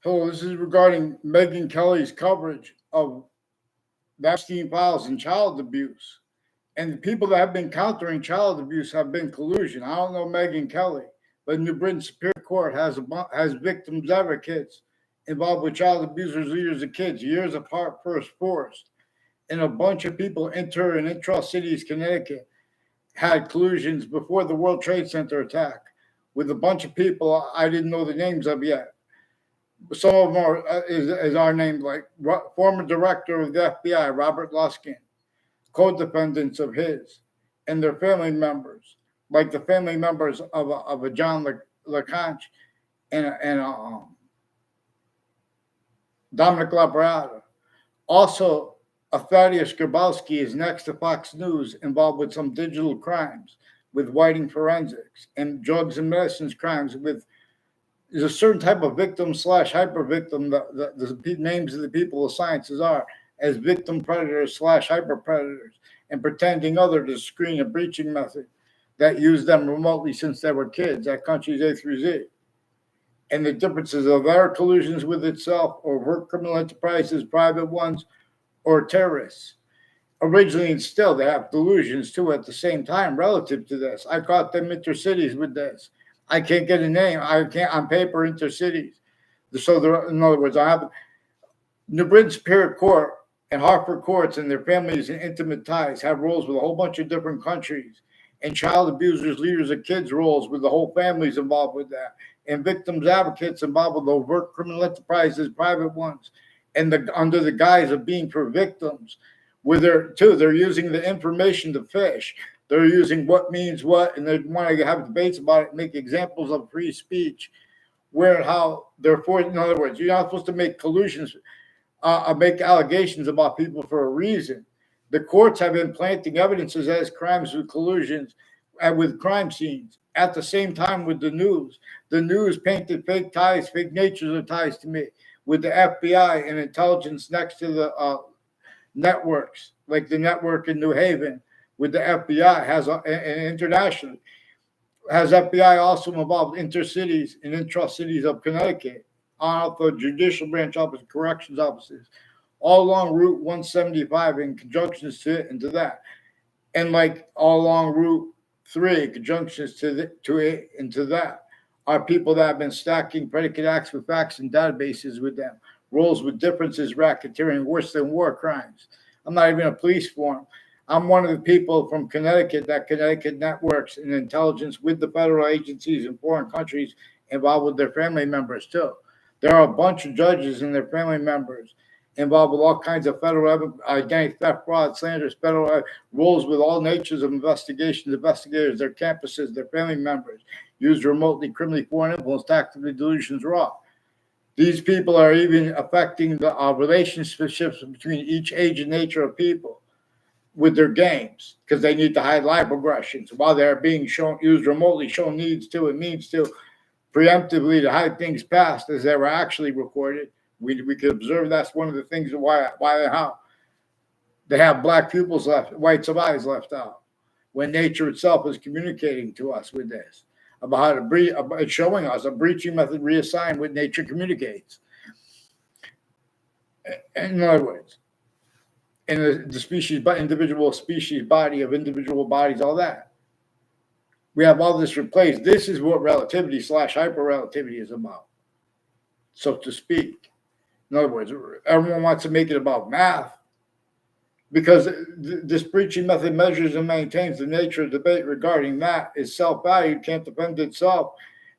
So this is regarding Megyn Kelly's coverage of the Epstein files and child abuse. And the people that have been countering child abuse have been collusion. I don't know Megyn Kelly, but New Britain Superior Court has victims advocates involved with child abusers, leaders of kids, years apart, first forced. And a bunch of people inter and intra cities, Connecticut, had collusions before the World Trade Center attack with a bunch of people I didn't know the names of yet. Some of them are is our name, like former director of the FBI, Robert Luskin, co-defendants of his, and their family members, like the family members of a John LeConte and Dominic Labrada. Also, a Thaddeus Grabowski is next to Fox News, involved with some digital crimes, with whiting forensics and drugs and medicines crimes. With there's a certain type of victim slash hyper victim. The names of the people of sciences are as victim predators slash hyper predators, and pretending other to screen a breaching method that used them remotely since they were kids at countries A through Z. And the differences of their collusions with itself, or work criminal enterprises, private ones, or terrorists. Originally and still, they have delusions too at the same time relative to this. I caught them intercities with this. I can't get a name. I can't on paper intercities. So in other words, I have New Britain Superior Court and Hartford courts and their families and intimate ties have roles with a whole bunch of different countries. And child abusers, leaders of kids roles with the whole families involved with that. And victims advocates involved with overt criminal enterprises, private ones, and under the guise of being for victims. They're using the information to fish. They're using what means what, and they want to have debates about it, make examples of free speech, where and how they're forced. In other words, you're not supposed to make collusions, make allegations about people for a reason. The courts have been planting evidences as crimes with collusions and with crime scenes. At the same time, with the news painted fake ties, fake natures of ties to me, with the FBI and intelligence next to the networks, like the network in New Haven, with the FBI and internationally has FBI also involved intercities and intra-cities of Connecticut, on the judicial branch office, corrections offices, all along Route 175 in conjunctions to it and to that, and like all along Route 3 conjunctions to it and to that are people that have been stacking predicate acts with facts and databases with them, roles with differences, racketeering, worse than war crimes. I'm not even a police form. I'm one of the people from Connecticut that Connecticut networks and intelligence with the federal agencies in foreign countries involved with their family members too. There are a bunch of judges and their family members involved with all kinds of federal identity theft, fraud, slanders, federal roles with all natures of investigations, investigators, their campuses, their family members, used remotely, criminally, foreign influence, tactically, delusions, raw. These people are even affecting the relationships between each age and nature of people with their games, because they need to hide live progressions while they're being used remotely, shown needs to and means to preemptively to hide things past as they were actually recorded. We could observe that's one of the things why and how they have black pupils left, whites of eyes left out, when nature itself is communicating to us with this about how to breathe. It's showing us a breaching method reassigned what nature communicates. In other words, in the species, but individual species body of individual bodies, all that. We have all this replaced. This is what relativity slash hyper relativity is about, so to speak. In other words, everyone wants to make it about math because this breaching method measures and maintains the nature of debate regarding that is self-valued, can't defend itself,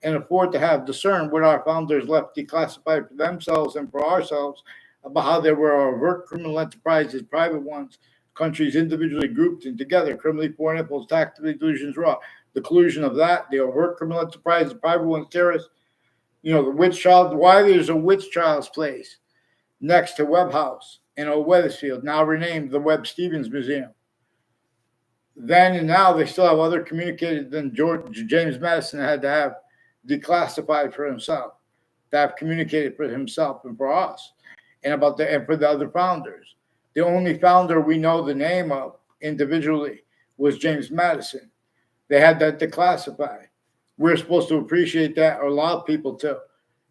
and afford to have discerned what our founders left declassified for themselves and for ourselves about how there were overt criminal enterprises, private ones, countries individually grouped and together, criminally, foreign influence, tactically, delusions, raw. The collusion of that, the overt criminal enterprises, private ones, terrorists, the witch child, why there's a witch child's place next to Webb House in Old Wethersfield, now renamed the Webb Stevens Museum. Then and now they still have other communicated than James Madison had to have declassified for himself, to have communicated for himself and for us, and for the other founders. The only founder we know the name of individually was James Madison. They had that declassified. We're supposed to appreciate that or allow people to.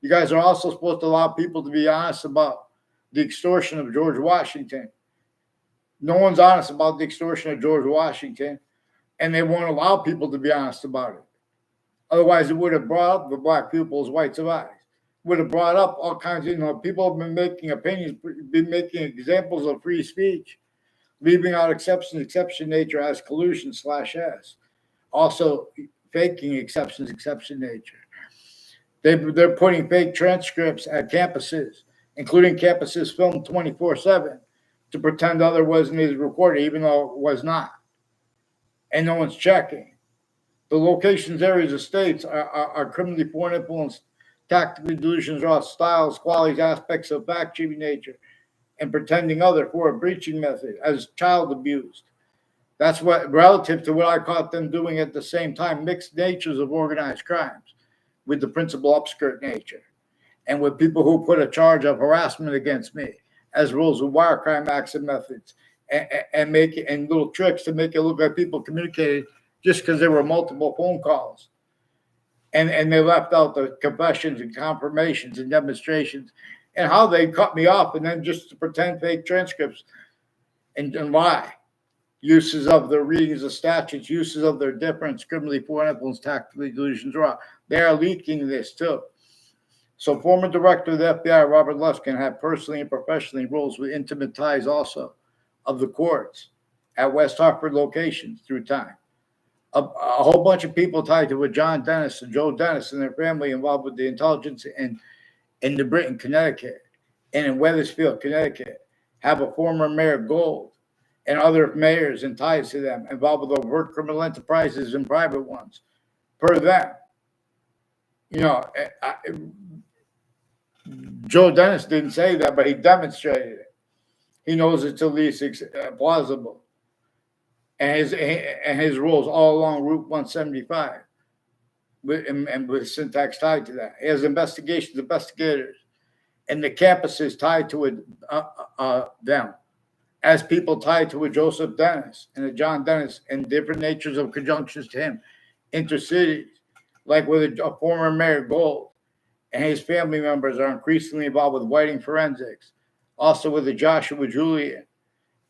You guys are also supposed to allow people to be honest about the extortion of George Washington. No one's honest about the extortion of George Washington, and they won't allow people to be honest about it. Otherwise, it would have brought up the black people's rights of eyes. Would have brought up all kinds of, people have been making opinions, been making examples of free speech, leaving out exception nature as collusion/s. Also, faking exception nature. They're putting fake transcripts at campuses, including campuses filmed 24/7, to pretend other wasn't recorded, even though it was not. And no one's checking. The locations, areas, of states are criminally foreign influence, tactically delusions, raw styles, qualities, aspects of fact-cheating nature, and pretending other for a breaching method as child abused. That's what, relative to what I caught them doing at the same time, mixed natures of organized crimes with the principal upskirt nature, and with people who put a charge of harassment against me, as rules with wire crime acts and methods, and make it, and little tricks to make it look like people communicated just because there were multiple phone calls. And they left out the confessions and confirmations and demonstrations and how they cut me off, and then just to pretend fake transcripts and lie. Uses of their readings of statutes, uses of their difference, criminally foreign influence, tactically delusions raw. They are leaking this too. So former director of the F.B.I, Robert Luskin, had personally and professionally roles with intimate ties also of the courts at West Hartford locations through time. A whole bunch of people tied to John Dennis and Joe Dennis and their family involved with the intelligence in New Britain, Connecticut, and in Wethersfield, Connecticut, have a former Mayor Gold and other mayors and ties to them involved with overt criminal enterprises and private ones, per them. Joe Dennis didn't say that, but he demonstrated it. He knows it's at least plausible. And his roles all along Route 175, and with syntax tied to that. He has investigators, and the campuses tied to it, them, as people tied to a Joseph Dennis and a John Dennis, and different natures of conjunctions to him, intercities, like with a former Mayor Gold, and his family members are increasingly involved with whiting forensics, also with the Joshua Julian,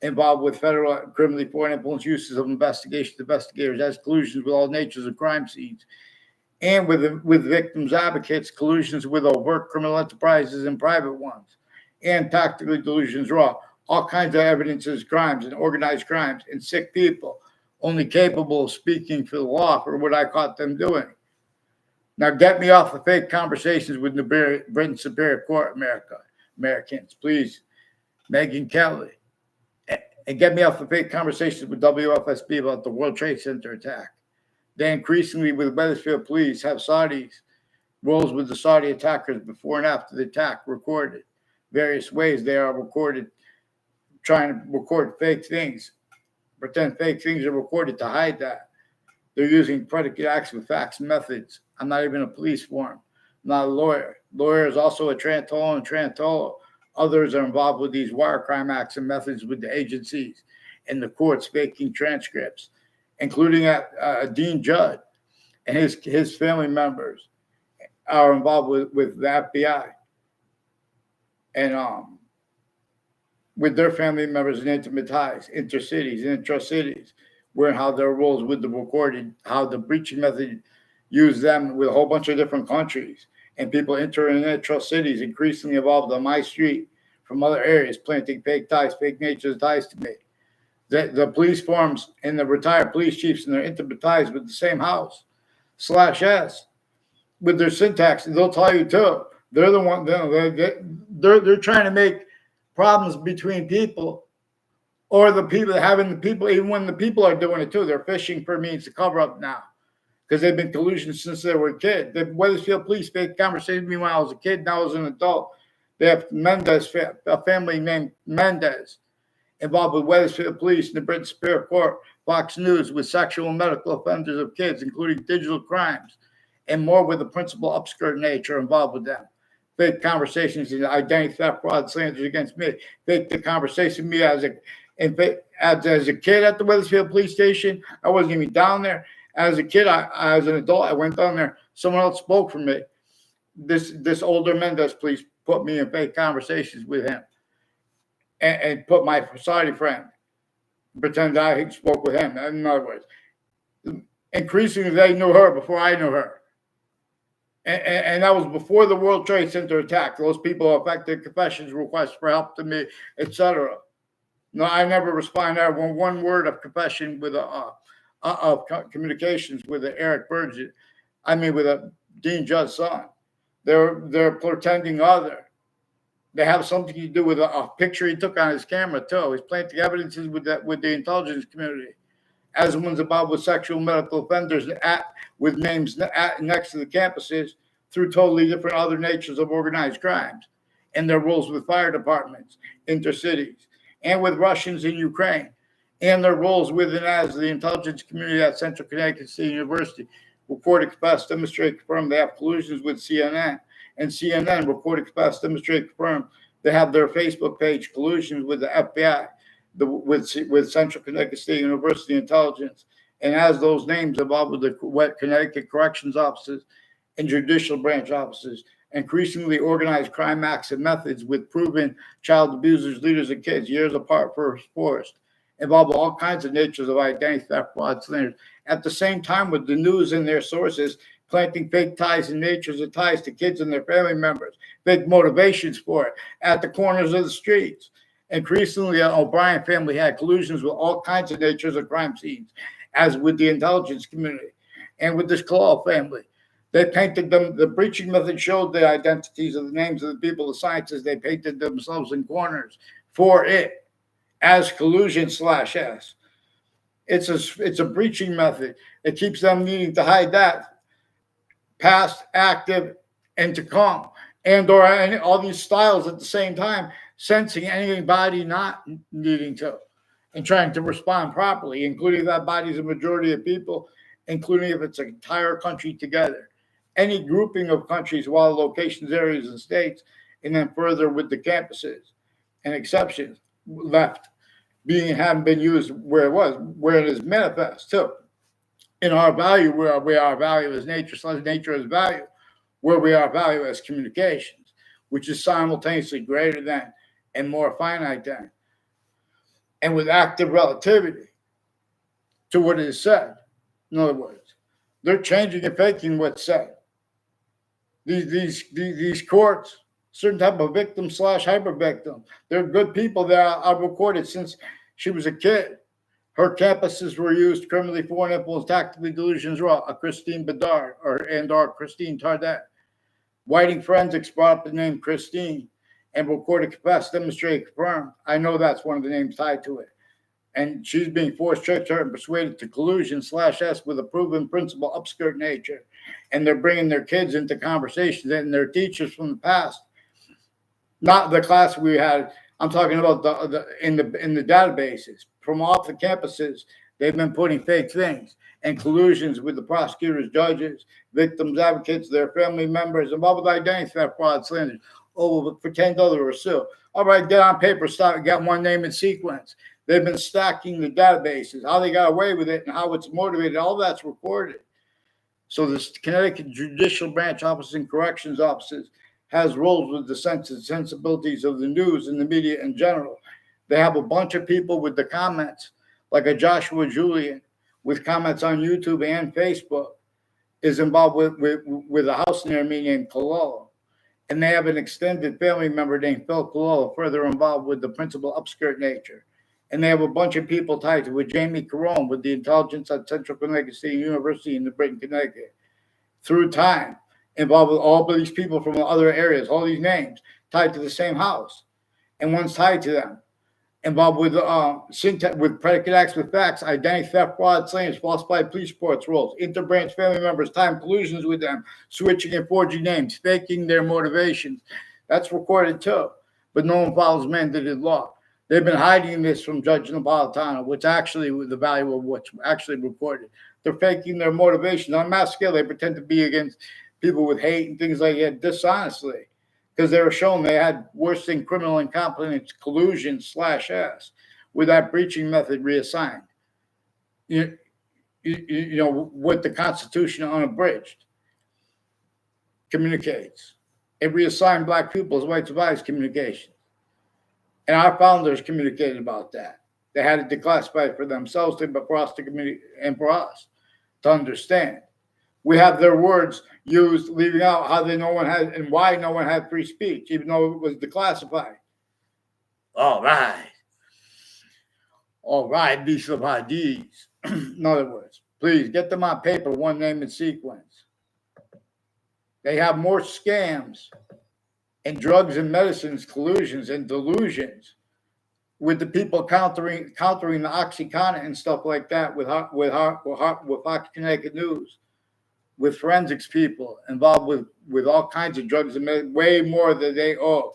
involved with federal criminally foreign influence uses of investigators as collusions with all natures of crime scenes, and with victims advocates, collusions with overt criminal enterprises and private ones, and tactically delusions raw. All kinds of evidences, crimes and organized crimes, and sick people, only capable of speaking for the law for what I caught them doing. Now get me off the fake conversations with the Britain Superior Court, Americans, please, Megyn Kelly. And get me off the fake conversations with WFSB about the World Trade Center attack. They increasingly, with Wethersfield police, have Saudis roles with the Saudi attackers before and after the attack recorded. Various ways they are recorded, trying to record fake things, pretend fake things are recorded to hide that. They're using predicate acts with facts and methods. I'm not even a police form. I'm not a lawyer. Lawyer is also a Trantolo and Trantolo. Others are involved with these wire crime acts and methods with the agencies and the courts faking transcripts, including Dean Judd and his family members are involved with the F.B.I. and with their family members and intimate ties, intercities and intra-cities, where how their roles with the recorded, how the breaching method used them with a whole bunch of different countries, and people entering intra-cities increasingly involved on my street from other areas, planting fake ties, fake natures ties to me. The police forms and the retired police chiefs and their intimate ties with the same house, /s, with their syntax, and they'll tell you too. They're the one. They're trying to make problems between people, or the people having the people. Even when the people are doing it too, they're fishing for means to cover up now, because they've been collusion since they were a kid. The Wethersfield police fake conversation with me when I was a kid. Now as an adult, they have Mendez, a family named Mendez, involved with Wethersfield police and the Britain Superior Court, Fox News, with sexual and medical offenders of kids, including digital crimes, and more with the principal upskirt nature involved with them. Fake conversations and identity theft, fraud, slanders against me. Fake the conversation with me as a kid at the Wethersfield police station. I wasn't even down there. As a kid, as an adult, I went down there. Someone else spoke for me. this older Mendez police put me in fake conversations with him and put my Saudi friend, pretend I spoke with him. In other words, increasingly they knew her before I knew her. And that was before the World Trade Center attack. Those people affected confessions, requests for help to me, etc. No, I never responded to one word of confession with of communications with Eric Burgess. I mean, with a Dean Judd's son. They're pretending other. They have something to do with a picture he took on his camera too. He's planting evidences with the intelligence community, as one's about with sexual medical offenders with names next to the campuses through totally different other natures of organized crimes and their roles with fire departments, intercities, and with Russians in Ukraine, and their roles within as the intelligence community at Central Connecticut State University. Record express demonstrate confirm they have collusions with CNN, and CNN record express demonstrate confirm they have their Facebook page collusions with the F.B.I. With Central Connecticut State University Intelligence, and as those names involved with the Connecticut Corrections Offices and Judicial Branch Offices, increasingly organized crime acts and methods with proven child abusers, leaders, and kids years apart forced, involve all kinds of natures of identity theft, fraud, slanders. At the same time, with the news and their sources planting fake ties and natures of ties to kids and their family members, fake motivations for it at the corners of the streets. Increasingly, the O'Brien family had collusions with all kinds of natures of crime scenes, as with the intelligence community and with this Collusions family. They painted them, the breaching method showed the identities of the names of the people, the scientists. They painted themselves in corners for it as collusion/S. It's a breaching method. It keeps them needing to hide that past, active, and to come, and or all these styles at the same time, sensing anybody not needing to and trying to respond properly, including that body's a majority of people, including if it's an entire country together. Any grouping of countries, while locations, areas, and states, and then further with the campuses and exceptions left being haven't been used where it was, where it is manifest too. In our value, where we are value as nature, slash nature as value, where we are value as communications, which is simultaneously greater than and more finite than, and with active relativity to what is said. In other words, they're changing and faking what's said. These courts, certain type of victim slash hyper victim, they're good people that I've recorded since she was a kid. Her campuses were used criminally for and influenced tactically delusions raw. Christine Bedard or Christine Tardet. Whiting forensics brought up the name Christine and recorded confessed, demonstrated, confirmed. I know that's one of the names tied to it. And she's being forced, tricked her, and persuaded to collusion/S with a proven principle upskirt nature. And they're bringing their kids into conversations and their teachers from the past. Not the class we had. I'm talking about in the databases from off the campuses. They've been putting fake things and collusions with the prosecutors, judges, victims, advocates, their family members, involved with identity theft, fraud, slander. Oh, pretend other or sue. All right, get on paper, start, get one name in sequence. They've been stacking the databases, how they got away with it and how it's motivated. All that's recorded. So the Connecticut Judicial Branch Office and Corrections Offices has roles with the sensibilities of the news and the media in general. They have a bunch of people with the comments, like a Joshua Julian with comments on YouTube and Facebook, is involved with a house near me named Collusions. And they have an extended family member named Phil Collusions, further involved with the principal upskirt nature. And they have a bunch of people tied to with Jamie Carone with the intelligence at Central Connecticut State University in the Britain, Connecticut. Through time, involved with all of these people from other areas, all these names tied to the same house. And one's tied to them. Involved with syntax, with predicate acts with facts, identity theft, fraud, slanders, falsified police reports, roles, interbranch family members, time collusions with them, switching and forging names, faking their motivations. That's recorded too. But no one follows mandated law. They've been hiding this from Judge Napolitano, which actually was the value of what's actually recorded. They're faking their motivations. On a mass scale, they pretend to be against people with hate and things like that dishonestly, because they were shown they had worse than criminal incompetence collusion/S with that breaching method reassigned. You know, with the Constitution unabridged. communicates. It reassigned black people as white survivors communication. And our founders communicated about that. They had it declassified for themselves, but for us to communicate and for us to understand. We have their words used, leaving out how no one had and why no one had free speech, even though it was declassified. All right. All right, these of IDs. In other words, please get them on paper, one name and sequence. They have more scams and drugs and medicines, collusions and delusions with the people countering the OxyContin and stuff like that with Connecticut News, with forensics people involved with all kinds of drugs and medicine, way more than they owe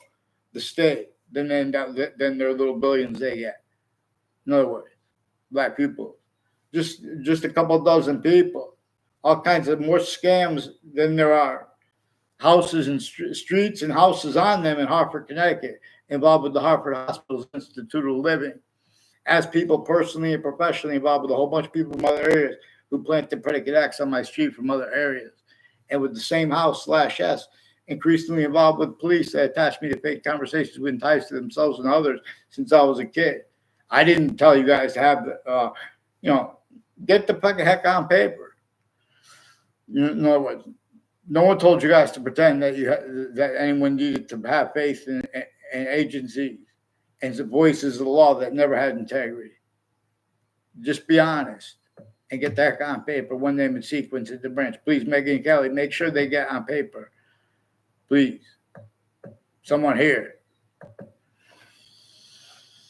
the state than their little billions they get. In other words, black people, just a couple dozen people, all kinds of more scams than there are houses and streets and houses on them in Hartford, Connecticut, involved with the Hartford Hospital's Institute of Living, as people personally and professionally involved with a whole bunch of people from other areas who planted predicate X on my street from other areas. And with the same house/S, increasingly involved with police that attached me to fake conversations with ties to themselves and others since I was a kid. I didn't tell you guys to have the, get the fucking heck on paper. In other words, no one told you guys to pretend that that anyone needed to have faith in agencies and the voices of the law that never had integrity. Just be honest and get that on paper, one name and sequence at the branch. Please, Megyn and Kelly, make sure they get on paper. Please. Someone here.